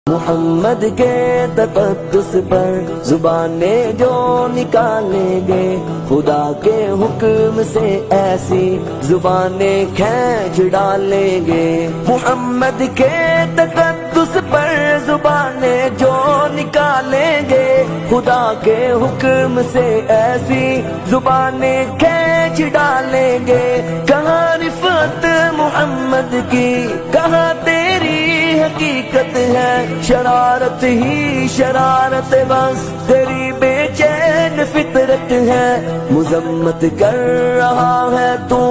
محمد کے تقدس پر زبانیں جو نکالیں گے، خدا کے حکم سے ایسی زبانیں کھینچ ڈالیں گے۔ محمد کے تقدس پر زبانیں جو نکالیں گے، خدا کے حکم سے ایسی زبانیں کھینچ ڈالیں گے۔ کہاں رفعت محمد کی، کہاں تیری حقیقت ہے، شرارت ہی شرارت بس تیری بے چین فطرت ہے۔ مذمت کر رہا ہے تو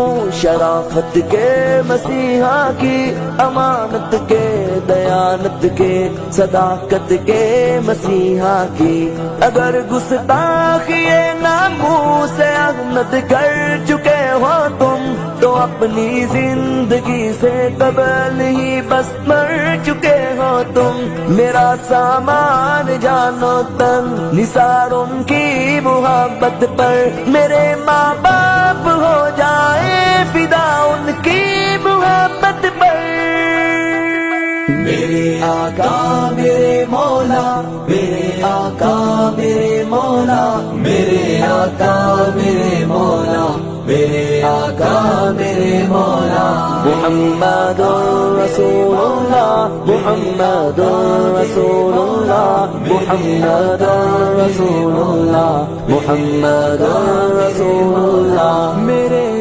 شرافت کے مسیحا کی، امانت کے دیانت کے صداقت کے مسیحا کی۔ اگر گستاخی ناموس احمد کر چکے ہو تم، تو اپنی زندگی سے قبل ہی بس مر چکے ہو تم۔ میرا سامان جانو تن نثار ان کی محبت پر، میرے ماں باپ ہو جائے فدا ان کی محبت پر۔ میرے آقا میرے مولا، میرے آقا میرے مولا، میرے آقا میرے مولا، میرے آقا میرے مولا۔ محمد رسول اللہ، محمد رسول اللہ، محمد رسول اللہ، محمد رسول اللہ۔ میرے